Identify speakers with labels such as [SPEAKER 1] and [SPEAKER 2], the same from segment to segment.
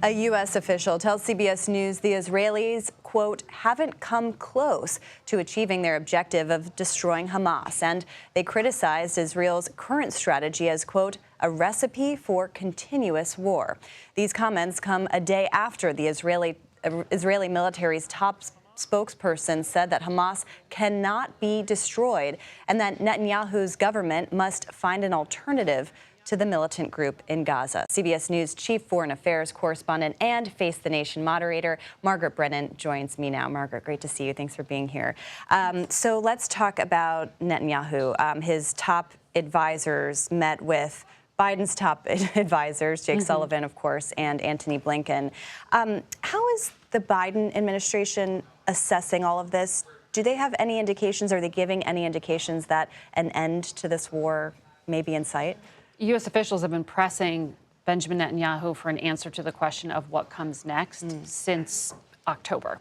[SPEAKER 1] A U.S. official tells CBS News the Israelis, quote, haven't come close to achieving their objective of destroying Hamas. And they criticized Israel's current strategy as, quote, a recipe for continuous war. These comments come a day after the Israeli military's top spokesperson said that Hamas cannot be destroyed and that Netanyahu's government must find an alternative to the militant group in Gaza. CBS News chief foreign affairs correspondent and Face the Nation moderator Margaret Brennan joins me now. Margaret, great to see you. Thanks for being here. So let's talk about Netanyahu. His top advisors met with Biden's top advisors, Jake Sullivan, of course, and Antony Blinken. How is the Biden administration assessing all of this? Do they have any indications? Are they giving any indications that an end to this war may be in sight?
[SPEAKER 2] U.S. officials have been pressing Benjamin Netanyahu for an answer to the question of what comes next since October.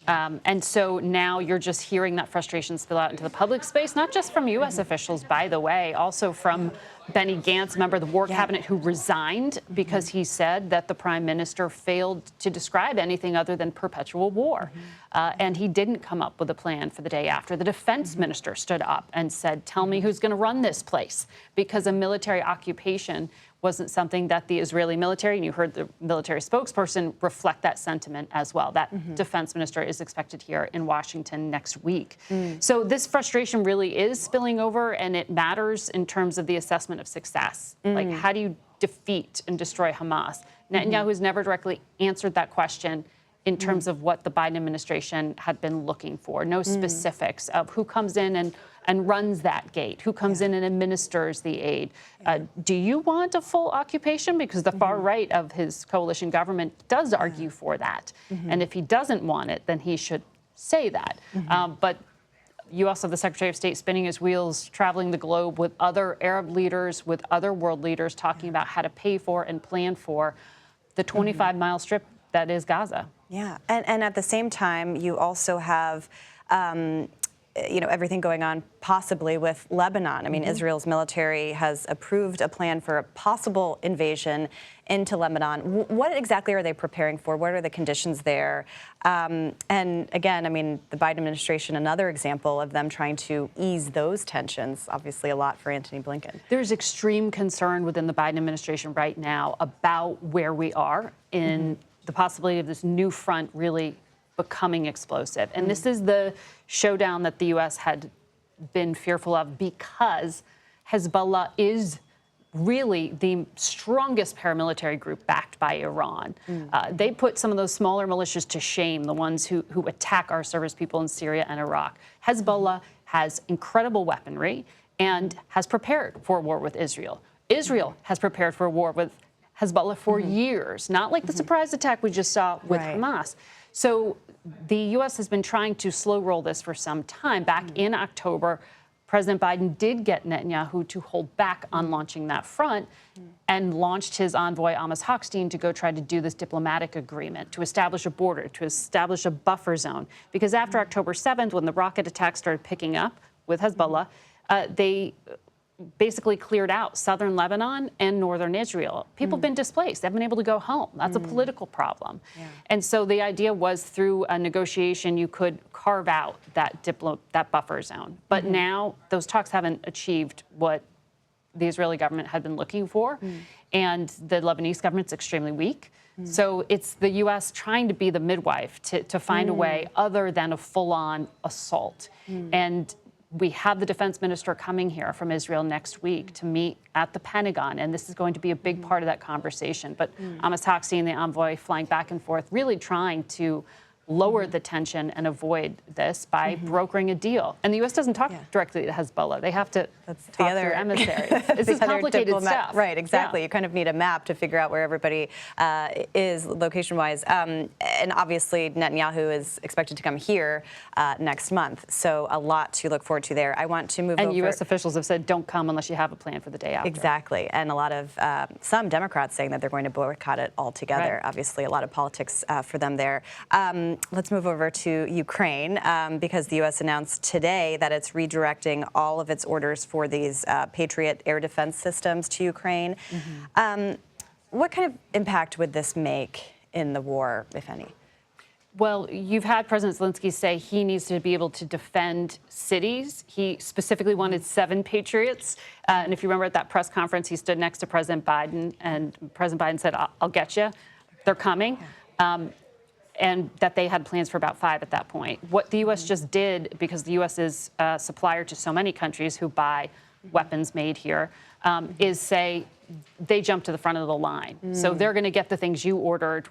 [SPEAKER 2] And so now you're just hearing that frustration spill out into the public space, not just from U.S. officials, by the way, also from Benny Gantz, member of the War Cabinet, who resigned because he said that the prime minister failed to describe anything other than perpetual war. And he didn't come up with a plan for the day after. The defense minister stood up and said, tell me who's going to run this place, because a military occupation wasn't something that the Israeli military, and you heard the military spokesperson reflect that sentiment as well. That defense minister is expected here in Washington next week. So this frustration really is spilling over, and it matters in terms of the assessment of success. Like, how do you defeat and destroy Hamas? Netanyahu has never directly answered that question in terms of what the Biden administration had been looking for. No specifics of who comes in and runs that gate, who comes in and administers the aid. Do you want a full occupation? Because the far right of his coalition government does argue for that. And if he doesn't want it, then he should say that. But you also have the Secretary of State spinning his wheels, traveling the globe with other Arab leaders, with other world leaders, talking about how to pay for and plan for the 25-mile strip that is Gaza.
[SPEAKER 1] Yeah, and at the same time, you also have everything going on possibly with Lebanon. I mean, Israel's military has approved a plan for a possible invasion into Lebanon. What exactly are they preparing for? What are the conditions there? And again, I mean, the Biden administration, another example of them trying to ease those tensions, obviously a lot for Antony Blinken.
[SPEAKER 2] There's extreme concern within the Biden administration right now about where we are in the possibility of this new front really becoming explosive. And this is the showdown that the U.S. had been fearful of, because Hezbollah is really the strongest paramilitary group backed by Iran. They put some of those smaller militias to shame, the ones who attack our service people in Syria and Iraq. Hezbollah has incredible weaponry and has prepared for a war with Israel. Israel has prepared for a war with Hezbollah for years, not like the surprise attack we just saw with Hamas. So the U.S. has been trying to slow roll this for some time. Back in October, President Biden did get Netanyahu to hold back on launching that front and launched his envoy, Amos Hochstein, to go try to do this diplomatic agreement, to establish a border, to establish a buffer zone. Because after October 7th, when the rocket attacks started picking up with Hezbollah, they basically cleared out southern Lebanon and northern Israel. People have been displaced. They've been able to go home. That's a political problem. And so the idea was, through a negotiation, you could carve out that buffer zone. But now those talks haven't achieved what the Israeli government had been looking for. And the Lebanese government's extremely weak. So it's the U.S. trying to be the midwife to find a way other than a full-on assault. And we have the defense minister coming here from Israel next week to meet at the Pentagon, and this is going to be a big part of that conversation. But Amos Hochstein, the envoy, flying back and forth, really trying to lower the tension and avoid this by brokering a deal. And the U.S. doesn't talk directly to Hezbollah. They have to talk through emissaries. This is complicated stuff.
[SPEAKER 1] Right, exactly. You kind of need a map to figure out where everybody is location-wise. And obviously, Netanyahu is expected to come here next month. So a lot to look forward to there. I want to move over.
[SPEAKER 2] And U.S. officials have said, don't come unless you have a plan for the day after.
[SPEAKER 1] Exactly. And a lot of some Democrats saying that they're going to boycott it altogether. Obviously, a lot of politics for them there. Let's move over to Ukraine, because the U.S. announced today that it's redirecting all of its orders for these Patriot air defense systems to Ukraine. What kind of impact would this make in the war, if any?
[SPEAKER 2] Well, you've had President Zelensky say he needs to be able to defend cities. He specifically wanted 7 Patriots. And if you remember at that press conference, he stood next to President Biden, and President Biden said, I'll get you. They're coming. And that they had plans for about 5 at that point. What the U.S. just did, because the U.S. is a supplier to so many countries who buy weapons made here, is say they jump to the front of the line. So they're going to get the things you ordered.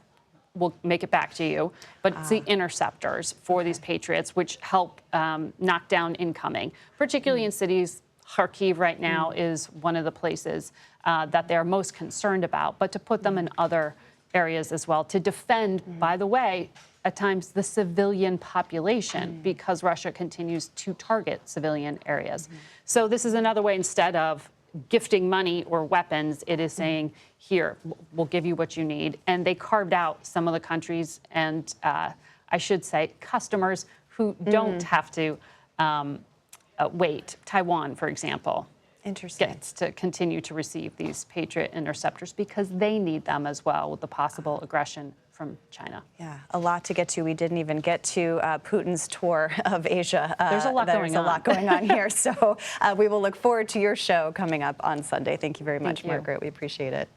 [SPEAKER 2] We'll make it back to you. But it's the interceptors for these Patriots, which help knock down incoming, particularly in cities. Kharkiv right now is one of the places that they're most concerned about, but to put them in other areas as well, to defend, by the way, at times the civilian population, because Russia continues to target civilian areas. So this is another way, instead of gifting money or weapons, it is saying, here, we'll give you what you need. And they carved out some of the countries and, I should say, customers who don't have to wait. Taiwan, for example, gets to continue to receive these Patriot interceptors because they need them as well with the possible aggression from China.
[SPEAKER 1] Yeah, a lot to get to. We didn't even get to Putin's tour of Asia.
[SPEAKER 2] There's a lot going on.
[SPEAKER 1] There's a lot going on here. So we will look forward to your show coming up on Sunday. Thank you very much, Margaret. We appreciate it.